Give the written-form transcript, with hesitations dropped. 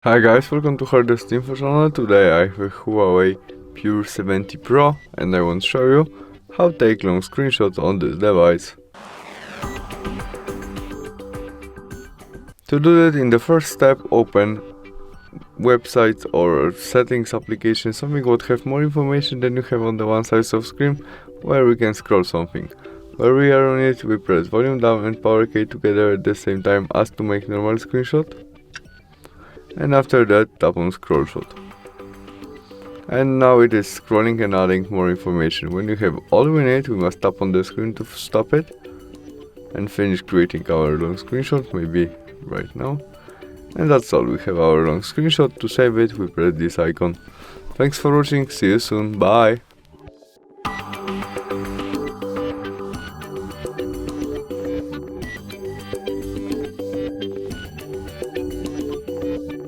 Hi guys, welcome to Hardest Info channel. Today I have a HUAWEI Pura 70 Pro and I want to show you how to take long screenshots on this device. To do that, in the first step, open websites or settings application, something would have more information than you have on the one side of screen, where we can scroll something. Where we are on it, we press volume down and power key together at the same time as to make normal screenshot. And after that, tap on scroll shot. And now it is scrolling and adding more information. When you have all we need, we must tap on the screen to stop it and finish creating our long screenshot, maybe right now. And that's all, we have our long screenshot. To save it, we press this icon. Thanks for watching, see you soon, bye!